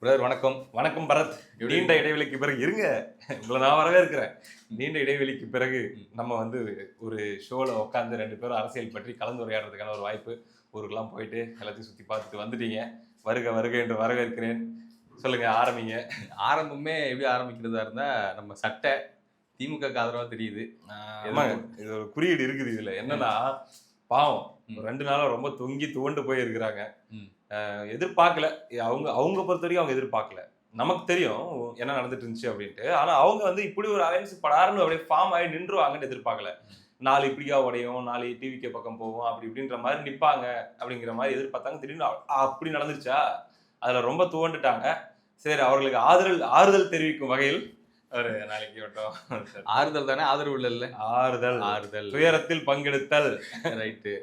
Brother வணக்கம். வணக்கம் பரத். நீண்ட இடைவெளிக்கு பிறகு இருங்க, உங்களை நான் வரவே இருக்கிறேன். நீண்ட இடைவெளிக்கு பிறகு நம்ம வந்து ஒரு ஷோல உட்காந்து 2 பேரும் அரசியல் பற்றி கலந்துரையாடுறதுக்கான ஒரு வாய்ப்பு. ஊருக்கெல்லாம் போயிட்டு எல்லாத்தையும் சுற்றி பார்த்துட்டு வந்துட்டீங்க. வருக வருக என்று வரவேற்கிறேன். சொல்லுங்க, ஆரம்பிங்க. ஆரம்பமே எப்படி ஆரம்பிக்கிறதா இருந்தா நம்ம சட்டை திமுகக்கு ஆதரவா தெரியுது. ஆமாங்க, இது ஒரு குறியீடு இருக்குது. இதுல என்னன்னா, பாவம் 2 நாளா ரொம்ப தொங்கி துவண்டு போய் இருக்கிறாங்க. எதிர்பார்க்கல. அவங்க பொறுத்த வரைக்கும் அவங்க எதிர்பார்க்கல. நமக்கு தெரியும் என்ன நடந்துட்டு இருந்துச்சு அப்படின்ட்டு. ஆனா அவங்க வந்து இப்படி ஒரு அலைன்ஸ் படாருன்னு அப்படியே ஃபார்ம் ஆகி நின்றுவாங்கன்னு எதிர்பார்க்கல. நாளை இப்படியா உடையும், நாளை டிவிகே பக்கம் போவோம், அப்படி இப்படின்ற மாதிரி நிப்பாங்க அப்படிங்கிற மாதிரி எதிர்பார்த்தாங்க. திடீர்னு அப்படி நடந்துருச்சா, அதுல ரொம்ப துவண்டுட்டாங்க. சரி, அவர்களுக்கு ஆறுதல் தெரிவிக்கும் வகையில் ஒரு நாளைக்கு வட்டம் ஆறுதல் தானே, ஆதரவு இல்ல. ஆறுதல் துயரத்தில் பங்கெடுத்தல். ரைட்டு.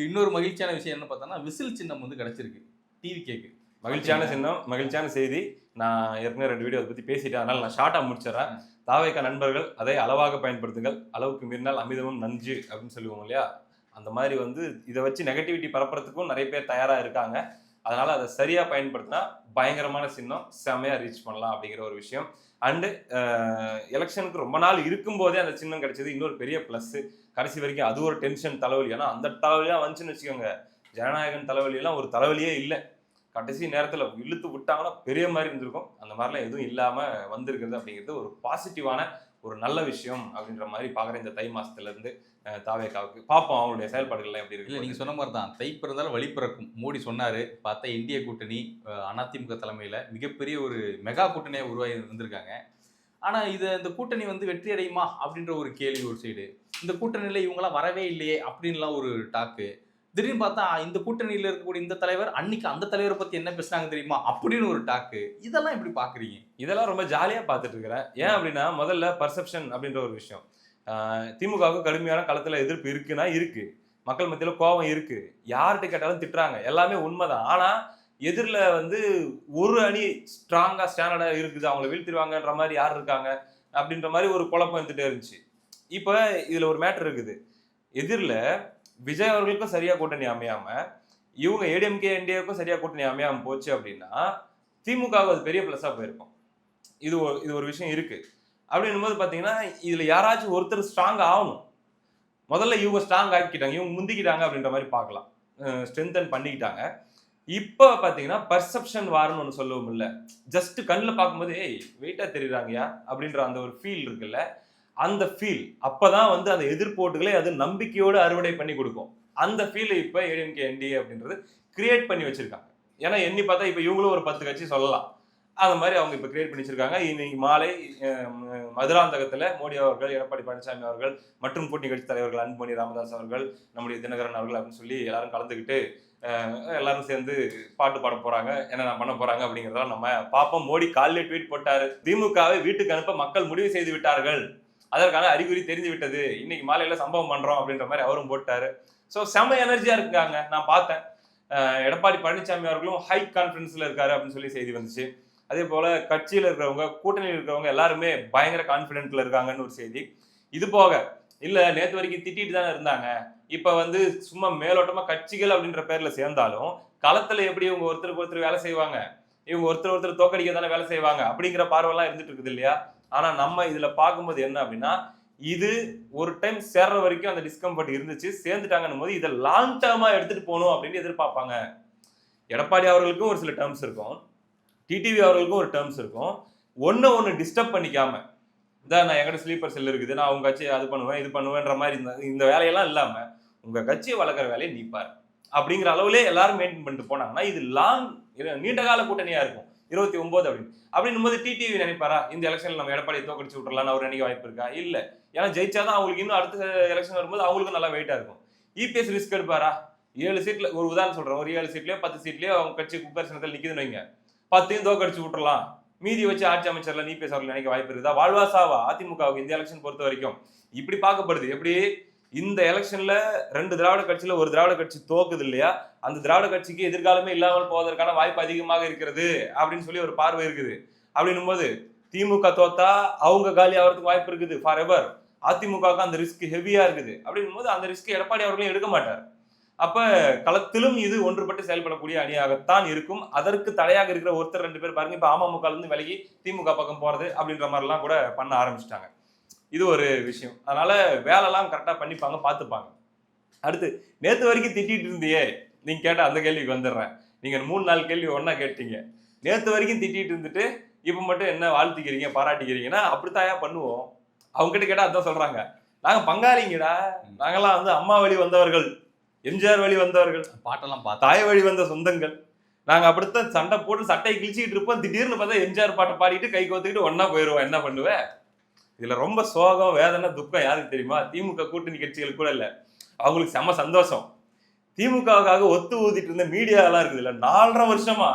இன்னொரு மகிழ்ச்சியான விஷயம் என்ன பார்த்தோம்னா, விசில் சின்னம் வந்து கிடைச்சிருக்கு டிவிகேக்கு. மகிழ்ச்சியான சின்னம், மகிழ்ச்சியான செய்தி. நான் ஏற்கனவே 2 வீடியோ அதை பத்தி பேசிட்டேன். அதனால நான் ஷார்ட்டா முடிச்சிடறேன். தாவேகா நண்பர்கள் அதை அளவாக பயன்படுத்துங்கள். அளவுக்கு மீறினால் அமிர்தமும் நஞ்சு அப்படின்னு சொல்லுவோம் இல்லையா? அந்த மாதிரி வந்து இதை வச்சு நெகட்டிவிட்டி பரப்புறதுக்கும் நிறைய பேர் தயாரா இருக்காங்க. அதனால அதை சரியா பயன்படுத்தினா பயங்கரமான சின்னம், செம்மையா ரீச் பண்ணலாம் அப்படிங்கிற ஒரு விஷயம். அண்டு எலெக்ஷனுக்கு ரொம்ப நாள் இருக்கும் போதே அந்த சின்னம் கிடைச்சது இன்னொரு பெரிய பிளஸ். கடைசி வரைக்கும் அது ஒரு டென்ஷன் தலைவலி. ஏன்னா அந்த தலைவலியா வந்துச்சுன்னு வச்சுக்கோங்க, ஜனநாயகன் தலைவலியெல்லாம் ஒரு தலைவலியே இல்லை. கடைசி நேரத்தில் இழுத்து விட்டாங்கன்னா பெரிய மாதிரி இருந்திருக்கும். அந்த மாதிரிலாம் எதுவும் இல்லாமல் வந்திருக்கிறது அப்படிங்கிறது ஒரு பாசிட்டிவான ஒரு நல்ல விஷயம் அப்படின்ற மாதிரி பார்க்குறேன். இந்த தை மாசத்துலேருந்து தாவேகாவுக்கு பார்ப்போம் அவங்களுடைய செயல்பாடுகள்லாம் எப்படி இருக்கு. இல்லை, நீங்கள் சொன்ன மாதிரி தான், தை பிறந்தாலும் வழி பிறக்கும். மோடி சொன்னார். பார்த்தா இந்திய கூட்டணி அதிமுக தலைமையில் மிகப்பெரிய ஒரு மெகா கூட்டணியாக உருவாகி வந்திருக்காங்க. ஆனால் இந்த கூட்டணி வந்து வெற்றி அடையுமா அப்படின்ற ஒரு கேள்வி ஒரு சைடு. இந்த கூட்டணியில் இவங்களாம் வரவே இல்லையே அப்படின்லாம் ஒரு டாக்கு. திடீர்னு பார்த்தா இந்த கூட்டணியில் இருக்கக்கூடிய இந்த தலைவர் அன்னைக்கு அந்த தலைவரை பத்தி என்ன பேசுனாங்க தெரியுமா அப்படின்னு ஒரு டாக்கு. இதெல்லாம் எப்படி பாக்குறீங்க? இதெல்லாம் ரொம்ப ஜாலியா பார்த்துட்டு இருக்கிறேன். ஏன் அப்படின்னா, முதல்ல பர்செப்ஷன் அப்படின்ற ஒரு விஷயம். திமுகவுக்கு கடுமையான களத்துல எதிர்ப்பு இருக்குன்னா இருக்கு, மக்கள் மத்தியில கோபம் இருக்கு, யார்கிட்ட கேட்டாலும் திட்டுறாங்க, எல்லாமே உண்மைதான். ஆனா எதிரில வந்து ஒரு அணி ஸ்ட்ராங்கா ஸ்டாண்டர்டா இருக்குது, அவங்களை வீழ்த்திடுவாங்கன்ற மாதிரி யார் இருக்காங்க அப்படின்ற மாதிரி ஒரு குழப்பம் இருந்துட்டே இருந்துச்சு. இப்ப இதுல ஒரு மேட்டர் இருக்குது. எதிரில விஜய் அவர்களுக்கும் சரியா கூட்டணி அமையாம, இவங்க ஏடிஎம்கே என்டிஏக்கும் சரியா கூட்டணி அமையாம போச்சு அப்படின்னா, திமுகவுக்கு அது பெரிய பிளஸ்ஸா போயிருக்கும். இது ஒரு விஷயம் இருக்கு. அப்படின்னும் போது பாத்தீங்கன்னா, இதுல யாராச்சும் ஒருத்தர் ஸ்ட்ராங் ஆகணும். முதல்ல இவங்க ஸ்ட்ராங் ஆக்கிட்டாங்க, இவங்க முந்திக்கிட்டாங்க அப்படின்ற மாதிரி பார்க்கலாம். ஸ்ட்ரென்தன் பண்ணிக்கிட்டாங்க. இப்ப பாத்தீங்கன்னா பர்செப்ஷன் வார்னு ஒண்ணு சொல்லுவோம் இல்ல, ஜஸ்ட் கண்ணுல பார்க்கும்போது ஏய் வெயிட்டா தெரியுறாங்கயா அப்படின்ற அந்த ஒரு ஃபீல் இருக்குல்ல, அந்த ஃபீல் அப்பதான் வந்து அந்த எதிர்ப்போட்டுகளை அது நம்பிக்கையோடு அறுவடை பண்ணி கொடுக்கும். அந்த ஃபீல் இப்ப ஏடிஎம்கே என்டிஏ அப்படின்றது கிரியேட் பண்ணி வச்சிருக்காங்க. ஏன்னா எண்ணி பார்த்தா இப்ப இவங்களும் ஒரு 10 கட்சி சொல்லலாம். அந்த மாதிரி அவங்க இப்ப கிரியேட் பண்ணி வச்சிருக்காங்க. இன்னைக்கு மாலை மதுராந்தகத்துல மோடி அவர்கள், எடப்பாடி பழனிசாமி அவர்கள் மற்றும் கூட்டணி கட்சி தலைவர்கள் அன்புமணி ராமதாஸ் அவர்கள், நம்முடைய தினகரன் அவர்கள் அப்படின்னு சொல்லி எல்லாரும் கலந்துக்கிட்டு எல்லாரும் சேர்ந்து பாட்டு பாட போறாங்க, என்னென்ன பண்ண போறாங்க அப்படிங்கிறதெல்லாம் நம்ம பார்ப்போம். மோடி காலையிலே ட்வீட் போட்டாரு, திமுகவை வீட்டுக்கு அனுப்ப மக்கள் முடிவு செய்து விட்டார்கள், அதற்கான அறிகுறி தெரிஞ்சு விட்டது, இன்னைக்கு மாலையில சம்பவம் பண்றோம் அப்படின்ற மாதிரி அவரும் போட்டாரு. ஸோ செம்ம எனர்ஜியா இருக்காங்க. நான் பார்த்தேன். எடப்பாடி பழனிசாமி அவர்களும் ஹை கான்ஃபிடன்ஸ்ல இருக்காரு அப்படின்னு சொல்லி செய்தி வந்துச்சு. அதே போல கட்சியில இருக்கிறவங்க, கூட்டணியில் இருக்கிறவங்க எல்லாருமே பயங்கர கான்பிடென்ட்ல இருக்காங்கன்னு ஒரு செய்தி. இது போக இல்ல நேத்து வரைக்கும் திட்டிட்டு தானே இருந்தாங்க, இப்ப வந்து சும்மா மேலோட்டமா கட்சிகள் அப்படின்ற பேர்ல சேர்ந்தாலும் களத்துல எப்படி இவங்க ஒருத்தருக்கு ஒருத்தர் வேலை செய்வாங்க, இவங்க ஒருத்தர் தோக்கடிக்க தானே வேலை செய்வாங்க அப்படிங்கிற பார்வைலாம் இருந்துட்டு இருக்குது இல்லையா? ஆனா நம்ம இதுல பார்க்கும்போது என்ன அப்படின்னா, இது ஒரு டைம் சேர்ற வரைக்கும் அந்த டிஸ்கம்ஃபர்ட் இருந்துச்சு, சேர்ந்துட்டாங்கன்னும் போது இதை லாங் டேர்மா எடுத்துட்டு போகணும் அப்படின்னு எதிர்பார்ப்பாங்க. எடப்பாடி அவர்களுக்கும் ஒரு சில டேர்ம்ஸ் இருக்கும், டிடிவி அவர்களுக்கும் ஒரு டேர்ம்ஸ் இருக்கும். ஒன்னு டிஸ்டர்ப் பண்ணிக்காம, நான் என்கிட்ட ஸ்லீப்பர் செல் இருக்குது, நான் உங்க கட்சியை அது பண்ணுவேன் இது பண்ணுவேன்ற மாதிரி இந்த வேலையெல்லாம் இல்லாம உங்க கட்சியை வளர்க்குற வேலையை நீப்பார் அப்படிங்கிற அளவுலேயே எல்லாரும் மெயின்டைன் பண்ணிட்டு போனாங்கன்னா இது நீண்ட கால கூட்டணியா இருக்கும். 29 அப்படின்னும் போது டிடிவி நினைப்பாரா இந்த எலெக்ஷன்ல நம்ம எடப்பாடி தோக்கடிச்சு விட்டுறலாம்னு அவர் நினைக்க வாய்ப்பு இருக்கா? இல்ல. ஏன்னா ஜெயிச்சாதான் அவங்களுக்கு இன்னும் அடுத்த எலெக்ஷன் வரும்போது அவங்களுக்கும் நல்லா வெயிட்டா இருக்கும். EPS risk எடுப்பாரா? 7 சீட்ல ஒரு உதாரணம் சொல்றேன், ஒரு 7 சீட்லயோ 10 சீட்லயோ அவங்க கட்சி குக்கர் சின்னத்தில் நிக்குதுன்னு வைங்க, 10 தோக்கடிச்சு விட்டுறலாம், மீதி வச்சு ஆட்சி அமைச்சர்ல இபிஎஸ் அவர்கள் நினைக்க வாய்ப்பு இருக்குதா? வாழ்வாசாவா அதிமுகவுக்கு இந்த எலெக்ஷன் பொறுத்த வரைக்கும் இப்படி பார்க்கப்படுது. எப்படி இந்த எலெக்ஷன்ல 2 திராவிட கட்சியில ஒரு திராவிட கட்சி தோக்குது இல்லையா, அந்த திராவிட கட்சிக்கு எதிர்காலமே இல்லாமல் போவதற்கான வாய்ப்பு அதிகமாக இருக்கிறது அப்படின்னு சொல்லி ஒரு பார்வை இருக்குது. அப்படின்னும் போது திமுக தோத்தா அவங்க காலி ஆகிறதுக்கு வாய்ப்பு இருக்குது ஃபார் எவர். அதிமுகவுக்கு அந்த ரிஸ்க் ஹெவியா இருக்குது. அப்படின்னும் போது அந்த ரிஸ்க் எடப்பாடி அவர்களும் எடுக்க மாட்டார். அப்ப களத்திலும் இது ஒன்றுபட்டு செயல்படக்கூடிய அணியாகத்தான் இருக்கும். அதற்கு தடையாக இருக்கிற ஒருத்தர் 2 பேர் பாருங்க, இப்ப அமமுக இருந்து விலகி திமுக பக்கம் போறது அப்படின்ற மாதிரி எல்லாம் கூட பண்ண ஆரம்பிச்சிட்டாங்க. இது ஒரு விஷயம். அதனால வேலைலாம் கரெக்டா பண்ணிப்பாங்க, பார்த்துப்பாங்க. அடுத்து நேத்து வரைக்கும் திட்டிட்டு இருந்தியே, நீங்க கேட்ட அந்த கேள்விக்கு வந்துடுறேன். நீங்க 3-4 கேள்வி ஒண்ணா கேட்டீங்க. நேத்து வரைக்கும் திட்டிட்டு இருந்துட்டு இப்ப மட்டும் என்ன வாழ்த்திக்கிறீங்க, பாராட்டிக்கிறீங்கன்னா அப்படித்தாயா பண்ணுவோம். அவங்க கிட்ட கேட்டா அதான் சொல்றாங்க. நாங்க பங்காளிங்கடா, நாங்கெல்லாம் வந்து அம்மா வழி வந்தவர்கள், எம்ஜிஆர் வழி வந்தவர்கள், பாட்டெல்லாம் தாய் வழி வந்த சொந்தங்கள். நாங்க அப்படித்தான் சண்டை போட்டு சட்டையை கிழிச்சிட்டு இருப்போம். திடீர்னு பார்த்தா எம்ஜிஆர் பாட்டை பாடிட்டு கை கோத்துக்கிட்டு ஒன்னா போயிருவோம். என்ன பண்ணுவேன்? இதுல ரொம்ப சோகம், வேதனை, துக்கம் யாருக்கு தெரியுமா? திமுக கூட்டணி கட்சிகள் கூட இல்ல, அவங்களுக்கு செம சந்தோஷம். திமுகவுக்காக ஒத்து ஊதிட்டு இருந்த மீடியா எல்லாம் இருக்குது இல்ல, 4.5 வருஷமா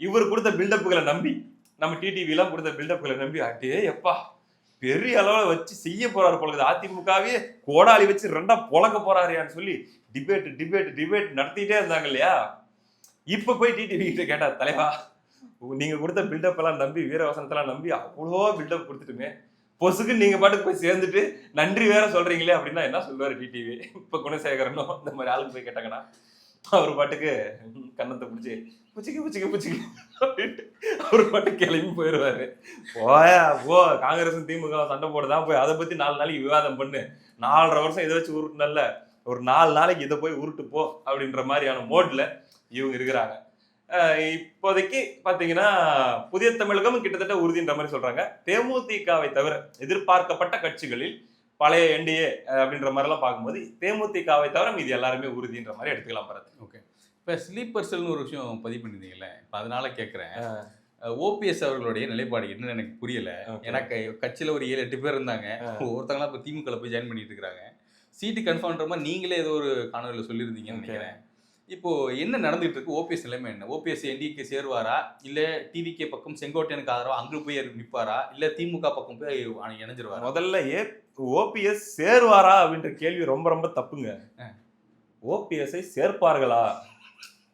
இவர் கொடுத்த பில்டப்புகளை நம்பி, நம்ம டிடிவி எல்லாம் கொடுத்த பில்டப்புகளை நம்பி, அட்டே எப்பா பெரிய அளவுல வச்சு செய்ய போறாரு போல, அதிமுகவே கோடாலி வச்சு 2ஆ பொழக்க போறாருன்னு சொல்லி டிபேட் நடத்திட்டே இருந்தாங்க இல்லையா? இப்ப போய் டிடிவி கிட்ட கேட்டா, தலைவா நீங்க கொடுத்த பில்டப் எல்லாம் நம்பி, வீரவசனத்தெல்லாம் நம்பி அவ்வளோ பில்டப் கொடுத்துட்டுமே பொசுக்கு நீங்க பாட்டுக்கு போய் சேர்ந்துட்டு நன்றி வேற சொல்றீங்களே அப்படின்னா என்ன சொல்லுவாரு டிடிவி? இப்ப குணசேகரனும் இந்த மாதிரி ஆளுக்கு போய் கேட்டாங்கன்னா அவர் பாட்டுக்கு கன்னத்தை பிடிச்சி புச்சிக்கு அப்படின்ட்டு அவர் பாட்டுக்கு கிளம்பி போயிடுவாரு. போ காங்கிரஸ் திமுக சண்டை போடுதான், போய் அதை பத்தி 4 நாளைக்கு விவாதம் பண்ணு, 4.5 வருஷம் இதை வச்சு உருட்டுனல்ல, ஒரு 4 நாளைக்கு இதை போய் உருட்டு போ அப்படின்ற மாதிரியான மோட்ல இவங்க இருக்கிறாங்க. இப்போதைக்கு பாத்தீங்கன்னா புதிய தமிழகம் கிட்டத்தட்ட உறுதின்ற மாதிரி சொல்றாங்க. தேமுதிகவை தவிர எதிர்பார்க்கப்பட்ட கட்சிகளில் பழைய என்டிஏ அப்படின்ற மாதிரி எல்லாம் பார்க்கும்போது தேமுதிகவை தவிர மீது எல்லாருமே உறுதின்ற மாதிரி எடுத்துக்கலாம் பாருங்க. ஓகே, இப்போ ஸ்லீப்பர் செல்னு ஒரு விஷயம் பதிவு பண்ணியிருந்தீங்கல்ல, இப்போ அதனால கேட்குறேன், ஓபிஎஸ் அவர்களுடைய நிலைப்பாடு என்னன்னு எனக்கு புரியல. எனக்கு கட்சியில் ஒரு 7-8 பேர் இருந்தாங்க, ஒருத்தங்களாம் இப்போ திமுகவில் போய் ஜாயின் பண்ணிட்டு இருக்கிறாங்க. சீட்டு கன்ஃபார்ம்ன்ற மாதிரி நீங்களே ஏதோ ஒரு காணொலியில் சொல்லியிருந்தீங்கன்னு நினைக்கிறேன். இப்போ என்ன நடந்துட்டு இருக்கு? ஓபிஎஸ் நிலைமை என்ன? ஓபிஎஸ் என்டிஏக்கு சேருவாரா, இல்ல டிவிகே பக்கம் செங்கோட்டையனுக்கு ஆதரவா அங்க போய் நிற்பாரா, இல்ல திமுக பக்கம் போய் இணைஞ்சிருவாரா? முதல்ல ஓபிஎஸ் சேருவாரா அப்படின்ற கேள்வி ரொம்ப ரொம்ப தப்புங்க. ஓபிஎஸ்ஐ சேர்ப்பார்களா,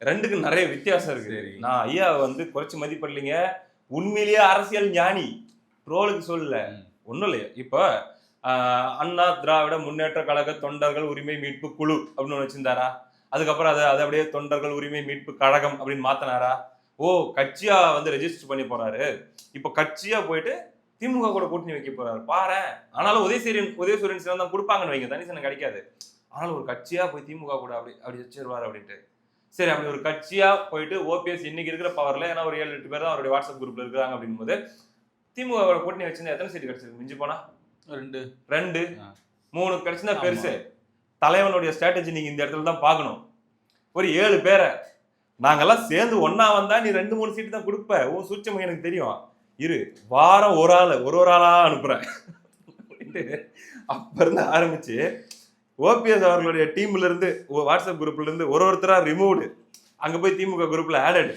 ரெண்டுக்கு நிறைய வித்தியாசம் இருக்கு. நான் ஐயா வந்து குறைச்சு மதிப்பிடலைங்க, உண்மையிலேயே அரசியல் ஞானி, ட்ரோலுக்கு சொல்லல, ஒண்ணும் இல்லையா. இப்ப அண்ணா திராவிட முன்னேற்ற கழக தொண்டர்கள் உரிமை மீட்பு குழு அப்படின்னு ஒண்ணு வச்சிருந்தாரா? அதுக்கப்புறம் அதை அப்படியே தொண்டர்கள் உரிமை மீட்பு கழகம் அப்படின்னு மாத்தினாரா? ஓ, கட்சியா வந்து ரெஜிஸ்டர் பண்ணி போறாரு. இப்ப கட்சியா போயிட்டு திமுக கூட கூட்டணி வைக்க போறாரு பாரு. ஆனாலும் உதயசூரியன் சின்னம் தான் கொடுப்பாங்கன்னு வைங்க, தனி சின்னம் கிடைக்காது. ஆனாலும் ஒரு கட்சியா போய் திமுக கூட அப்படி வச்சிருவாரு அப்படின்ட்டு. சரி, அப்படி ஒரு கட்சியா போயிட்டு ஓபிஎஸ் இன்னைக்கு இருக்கிற பவர்ல, ஏன்னா ஒரு 7-8 பேர் தான் அவருடைய வாட்ஸ்அப் குரூப்ல இருக்கிறாங்க அப்படின் போது திமுக கூட்டணி வச்சிருந்தா எத்தனை சீட்டு கிடைச்சிருக்கு? மிஞ்சி போனா 2 3 கிடைச்சுன்னா பெருசு. தலைவனுடைய ஸ்ட்ராட்டஜி நீங்க இந்த இடத்துல தான் பார்க்கணும். ஒரு 7 பேரை நாங்கெல்லாம் சேர்ந்து ஒன்னா வந்தா நீ 2-3 சீட்டு தான் கொடுப்ப, உன் சூட்சம் எனக்கு தெரியும், இரு வாரம் ஒரு ஆளா அனுப்புறேன். அப்ப இருந்து ஆரம்பிச்சு ஓபிஎஸ் அவர்களுடைய டீம்ல இருந்து வாட்ஸ்அப் குரூப்ல இருந்து ஒருத்தரா ரிமூவ்டு, அங்க போய் திமுக குரூப்ல ஆடட்,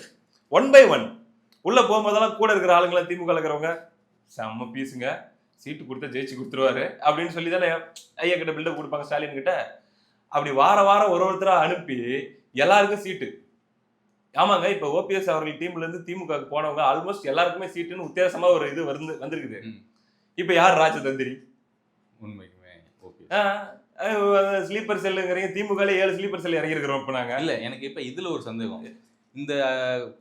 1 by 1 உள்ள போகும்போதெல்லாம் கூட இருக்கிற ஆளுங்களாம் திமுக இருக்கிறவங்க செம்ம பீஸுங்க, சீட்டு கொடுத்தா ஜெயிச்சு கொடுத்துருவாரு அப்படின்னு சொல்லி தானே ஐயா கிட்ட பில்டப் கொடுப்பாங்க ஸ்டாலின் கிட்ட. அப்படி வாரம் ஒருத்தரா அனுப்பி எல்லாருக்கும் சீட்டு. ஆமாங்க, இப்ப ஓபிஎஸ் அவர்கள் டீம்ல இருந்து திமுக போனவங்க ஆல்மோஸ்ட் எல்லாருக்குமே சீட்டுன்னு உத்தேசமா ஒரு இது வந்திருக்குது. இப்ப யார் ராஜதந்திரி? உண்மைக்குமே ஸ்லீப்பர் செல்லுங்கிறீங்க, திமுக 7 ஸ்லீப்பர் செல் இறங்கி இருக்கிறோம். இப்ப நாங்க இல்ல, எனக்கு இப்ப இதுல ஒரு சந்தேகம். இந்த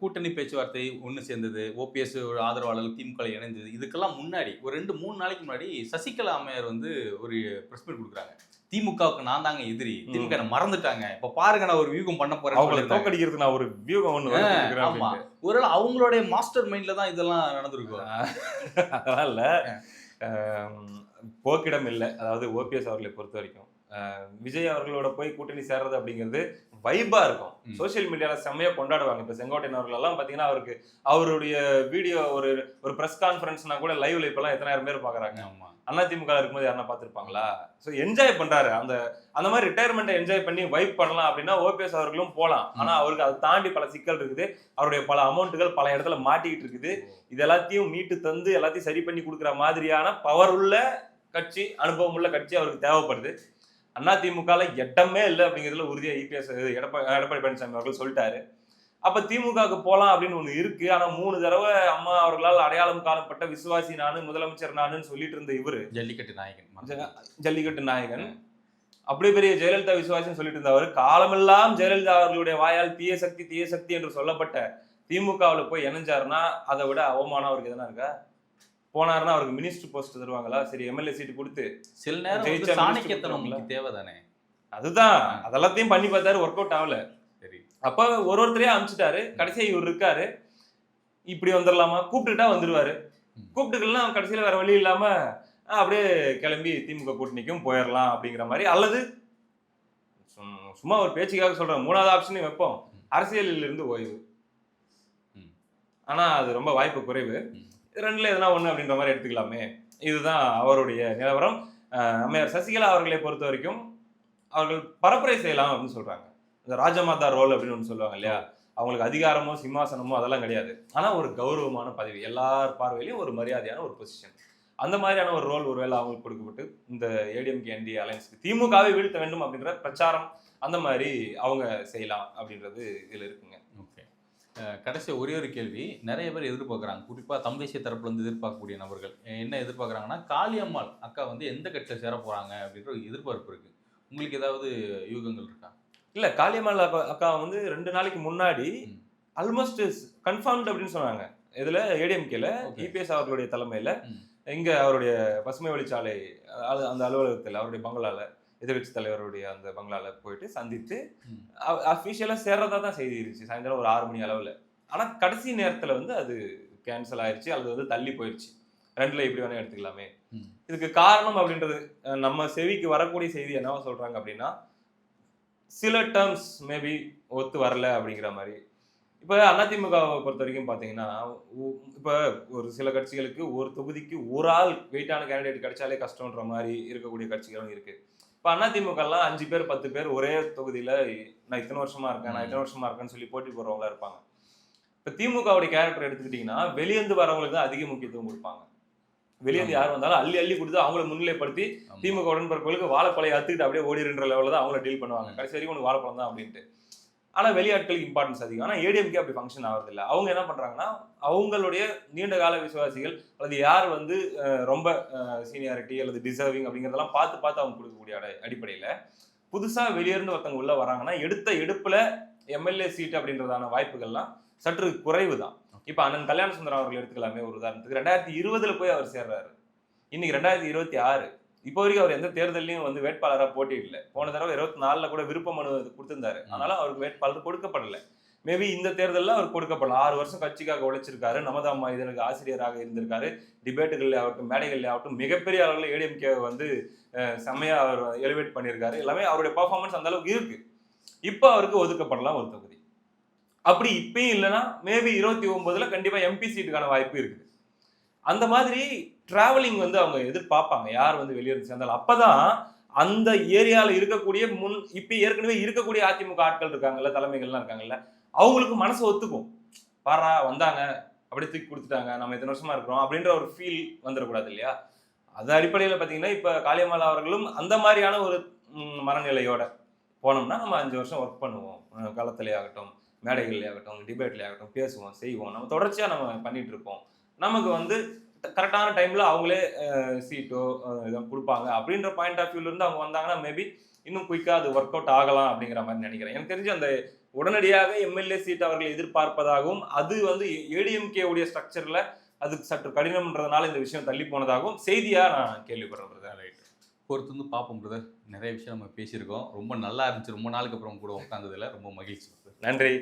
கூட்டணி பேச்சுவார்த்தை ஒன்று சேர்ந்தது, ஓபிஎஸ் ஆதரவாளர்கள் திமுக இணைந்தது, இதுக்கெல்லாம் முன்னாடி ஒரு 2-3 நாளைக்கு முன்னாடி சசிகலா அம்மையார் வந்து ஒரு பிரஸ் மீட் கொடுக்குறாங்க. திமுகவுக்கு நான் தாங்க எதிரி, திமுக மறந்துட்டாங்க, இப்ப பாருங்க நான் ஒரு வியூகம் பண்ண போறேன், அவங்களை தோக்கடிக்கிறதுக்கு நான் ஒரு வியூகம் ஒண்ணு. ஆமா, ஒருவேளை அவங்களுடைய மாஸ்டர் மைண்ட்ல தான் இதெல்லாம் நடந்திருக்கும். அதனால போக்கிடம் இல்லை. அதாவது ஓபிஎஸ் அவர்களை பொறுத்த வரைக்கும் விஜய் அவர்களோட போய் கூட்டணி சேர்றது அப்படிங்கிறது வைபா இருக்கும். சோசியல் மீடியால செம்மையா கொண்டாடுவாங்க. இப்ப செங்கோட்டையன் அவர்கள் எல்லாம் பாத்தீங்கன்னா அவருடைய வீடியோ ஒரு பிரஸ் கான்ஃபரன்ஸ்னா கூட லைவ்ல இப்ப எல்லாம் 10,000 பேர் பாக்குறாங்க. அதிமுக இருக்கும்போது யாரா பாத்துருப்பாங்களா? சோ என்ஜாய் பண்றாரு. அந்த மாதிரி ரிட்டையர்மெண்ட்டை என்ஜாய் பண்ணி வைப் பண்ணலாம் அப்படின்னா ஓபிஎஸ் அவர்களும் போலாம். ஆனா அவருக்கு அதை தாண்டி பல சிக்கல் இருக்குது. அவருடைய பல அமௌண்ட்டுகள் பல இடத்துல மாட்டிக்கிட்டு இருக்குது. இது எல்லாத்தையும் மீட்டு தந்து எல்லாத்தையும் சரி பண்ணி கொடுக்குற மாதிரியான பவர் உள்ள கட்சி, அனுபவம் உள்ள கட்சி அவருக்கு தேவைப்படுது. அதிமுக இடமே இல்லை அப்படிங்கிறதுல உறுதியா எடப்பாடி பழனிசாமி அவர்கள் சொல்லிட்டாரு. அப்ப திமுகவுக்கு போலாம் அப்படின்னு ஒண்ணு இருக்கு. ஆனா 3 தடவை அம்மா அவர்களால் அடையாளம் காணப்பட்ட விசுவாசி நானு, முதலமைச்சர் நானுன்னு சொல்லிட்டு இருந்த இவரு ஜல்லிக்கட்டு நாயகன். அப்படியே பெரிய ஜெயலலிதா விசுவாசம் சொல்லிட்டு இருந்தவர் காலமெல்லாம் ஜெயலலிதா அவர்களுடைய வாயால் தீய சக்தி என்று சொல்லப்பட்ட திமுகவில் போய் இணைஞ்சாருன்னா அதை விட அவமானம் அவருக்கு எதனா இருக்கா? போனாருன்னா அவருக்கு மினிஸ்டர் போஸ்ட் தருவாங்களா? சரி, எம்எல்ஏ சீட்டு கொடுத்து சில நேரம் சாணக்கியத்தனம் உங்களுக்கு தேவைதானே. அதுதான், அதெல்லாத்தையும் பண்ணி பார்த்தாரு, ஒர்க் அவுட் ஆகல. சரி, அப்ப ஒருத்தரையே அனுப்பிச்சிட்டாரு. கடைசியா இவர் இருக்காரு, இப்படி வந்துடலாமா, கூப்பிட்டுட்டா வந்துருவாரு, கூப்பிட்டுக்கலாம் கடைசியில வேற வழி இல்லாம அப்படியே கிளம்பி திமுக கூட்டணிக்கும் போயிடலாம் அப்படிங்கிற மாதிரி. அல்லது சும்மா ஒரு பேச்சுக்காக சொல்றேன், மூணாவது ஆப்ஷனையும் வைப்போம், அரசியலில் இருந்து ஓய்வு. ஆனா அது ரொம்ப வாய்ப்பு குறைவு. ரெண்டுல எதனா ஒண்ணு அப்படின்ற மாதிரி எடுத்துக்கலாமே. இதுதான் அவருடைய நிலவரம். அம்மையார் சசிகலா அவர்களை பொறுத்த வரைக்கும் அவர்கள் பரப்புரை செய்யலாம் அப்படின்னு சொல்றாங்க. இந்த ராஜமாதா ரோல் அப்படின்னு ஒன்று சொல்லுவாங்க இல்லையா, அவங்களுக்கு அதிகாரமோ சிம்மாசனமோ அதெல்லாம் கிடையாது. ஆனா ஒரு கௌரவமான பதவி, எல்லார் பார்வையிலையும் ஒரு மரியாதையான ஒரு பொசிஷன், அந்த மாதிரியான ஒரு ரோல் ஒருவேளை அவங்களுக்கு கொடுக்கப்பட்டு இந்த ஏடிஎம்கே என்டி அலைன்ஸ்க்கு திமுகவை வீழ்த்த வேண்டும் அப்படின்ற பிரச்சாரம் அந்த மாதிரி அவங்க செய்யலாம் அப்படின்றது இதுல இருக்குங்க. ஓகே, கடைசி ஒரே ஒரு கேள்வி. நிறைய பேர் எதிர்பார்க்குறாங்க, குறிப்பாக தமிழ் தேசிய தரப்புல இருந்து எதிர்பார்க்கக்கூடிய நபர்கள் என்ன எதிர்பார்க்குறாங்கன்னா, காளியம்மாள் அக்கா வந்து எந்த கட்சியில் சேர போறாங்க அப்படின்ற ஒரு எதிர்பார்ப்பு இருக்கு. உங்களுக்கு ஏதாவது யூகங்கள் இருக்கா? இல்ல, காளியம்மாள் அக்கா வந்து 2 நாளைக்கு முன்னாடி ஆல்மோஸ்ட் கன்ஃபார்ம்ட் அப்படின்னு சொன்னாங்க. இதுல ஏடிஎம்கேல இபிஎஸ் அவர்களுடைய தலைமையில இங்க அவருடைய பசுமை வழிச்சாலை அந்த அலுவலகத்தில் அவருடைய பங்களால, எதிர்கட்சி தலைவருடைய அந்த பங்களால போயிட்டு சந்தித்து அஃபிஷியலா சேர்றதா தான் செய்தி இருந்துச்சு, சாயந்தரம் ஒரு 6 மணி அளவுல. ஆனா கடைசி நேரத்துல வந்து அது கேன்சல் ஆயிடுச்சு, அல்லது வந்து தள்ளி போயிடுச்சு. ரெண்டுல எப்படி வேணா எடுத்துக்கலாமே. இதுக்கு காரணம் அப்படின்றது நம்ம செவிக்கு வரக்கூடிய செய்தி என்னவா சொல்றாங்க அப்படின்னா, சில டேர்ம்ஸ் மேபி ஒத்து வரல அப்படிங்கிற மாதிரி. இப்ப அதிமுகவை பொறுத்த வரைக்கும் பாத்தீங்கன்னா, இப்ப ஒரு சில கட்சிகளுக்கு ஒரு தொகுதிக்கு ஒரு ஆள் வெயிட்டான கேண்டிடேட் கிடைச்சாலே கஷ்டம்ன்ற மாதிரி இருக்கக்கூடிய கட்சிகளும் இருக்கு. இப்ப அதிமுக எல்லாம் 5 பேர் 10 பேர் ஒரே தொகுதியில நான் இத்தனை வருஷமா இருக்கேன்னு சொல்லி போட்டி போடுறவங்களா இருப்பாங்க. இப்ப திமுகவுடைய கேரக்டர் எடுத்துக்கிட்டீங்கன்னா, வெளியேந்து வரவங்களுக்கு தான் அதிக முக்கியத்துவம் கொடுப்பாங்க. வெளியேந்து யார் வந்தாலும் அள்ளி அள்ளி கொடுத்து அவங்களை முன்னிலைப்படுத்தி திமுக உடன்படிக்கைகளுக்கு வாழைப்பழையை அத்துக்கிட்டு அப்படியே ஓடிடுன்ற லெவலில் தான் அவங்கள டீல் பண்ணுவாங்க. கடைசி வரைக்கும் உனக்கு வாழைப்பழம் தான் அப்படின்ட்டு. ஆனா வெளியாட்களுக்கு இம்பார்ட்டன்ஸ் அதிகம். ஆனா ஏடிஎம்கே அப்படி ஃபங்க்ஷன் ஆகிறது இல்லை. அவங்க என்ன பண்றாங்கன்னா, அவங்களுடைய நீண்ட கால விசுவாசிகள் அல்லது யார் வந்து ரொம்ப சீனியாரிட்டி அல்லது டிசர்விங் அப்படிங்கிறதெல்லாம் பார்த்து அவங்க கொடுக்கக்கூடிய அடிப்படையில புதுசா வெளியிருந்து ஒருத்தவங்க உள்ள வராங்கன்னா, எடுப்புல எம்எல்ஏ சீட் அப்படின்றதான வாய்ப்புகள்லாம் சற்று குறைவு தான். இப்ப அண்ணன் கல்யாண சுந்தரம் அவர்கள் எடுத்துக்கலாமே ஒரு உதாரணத்துக்கு. 2020 போய் அவர் சேர்றாரு, இன்னைக்கு 2026. இப்போ வரைக்கும் அவர் எந்த தேர்தலையும் வந்து வேட்பாளராக போட்டியிடல. போன தடவை 24 கூட விருப்ப மனு கொடுத்திருந்தாரு, ஆனாலும் அவருக்கு வேட்பாளர் கொடுக்கப்படல. மேபி இந்த தேர்தலில் அவர் கொடுக்கப்படல. 6 வருஷம் கட்சிக்காக உழைச்சிருக்காரு, நமது அம்மா இதற்கு ஆசிரியராக இருந்திருக்காரு, டிபேட்டுகள் ஆகட்டும் மேடைகள் ஆகட்டும் மிகப்பெரிய அளவில் ஏடிஎம்கே வந்து செம்மையா அவர் எலிவேட் பண்ணியிருக்காரு. எல்லாமே அவருடைய பர்ஃபார்மன்ஸ் அந்த அளவுக்கு இருக்கு. இப்போ அவருக்கு ஒதுக்கப்படலாம் ஒரு தொகுதி. அப்படி இப்பயும் இல்லைன்னா மேபி 29ல கண்டிப்பா எம்பி சீட்டுக்கான வாய்ப்பு இருக்குது. அந்த மாதிரி டிராவலிங் வந்து அவங்க எதிர்பார்ப்பாங்க, யார் வந்து வெளியே சேர்ந்தாலும். அப்பதான் அந்த ஏரியாவில் இருக்கக்கூடிய இப்ப ஏற்கனவே இருக்கக்கூடிய அதிமுக ஆட்கள் இருக்காங்கல்ல, தலைமைகள்லாம் இருக்காங்கல்ல, அவங்களுக்கு மனசு ஒத்துக்கும். பாரா வந்தாங்க, அப்படியே தூக்கி கொடுத்துட்டாங்க, நம்ம இத்தனை வருஷமா இருக்கிறோம் அப்படின்ற ஒரு ஃபீல் வந்துடக்கூடாது இல்லையா. அது அடிப்படையில் பார்த்தீங்கன்னா இப்ப காளியம்மாள் அவர்களும் அந்த மாதிரியான ஒரு மனநிலையோட போனோம்னா, நம்ம 5 வருஷம் ஒர்க் பண்ணுவோம், களத்திலே ஆகட்டும் மேடைகள்லே ஆகட்டும் டிபேட்லேயே ஆகட்டும் பேசுவோம் செய்வோம், நம்ம தொடர்ச்சியா நம்ம பண்ணிட்டு இருப்போம், நமக்கு வந்து கரெக்டான டைம்ல அவங்களே சீட்டோ கொடுப்பாங்க அப்படின்ற பாயிண்ட் ஆஃப் வியூல இருந்து அவங்க வந்தாங்கன்னா மேபி இன்னும் குயிக்கா அது ஒர்க் அவுட் ஆகலாம் அப்படிங்கிற மாதிரி நினைக்கிறேன். எனக்கு தெரிஞ்சு அந்த உடனடியாக எம்எல்ஏ சீட் அவர்கள் எதிர்பார்ப்பதாகவும், அது வந்து ஏடிஎம்கே உடைய ஸ்ட்ரக்சர்ல அது சற்று கடினம்ன்றதுனால இந்த விஷயம் தள்ளி போனதாகவும் செய்தியா நான் கேள்விப்படுறேன். ரைட், பொறுத்து வந்து பார்ப்போம் பிரதர். நிறைய விஷயம் நம்ம பேசியிருக்கோம், ரொம்ப நல்லா இருந்துச்சு. ரொம்ப நாளுக்கு அப்புறம் கூட உட்காந்ததுல ரொம்ப மகிழ்ச்சி. நன்றி.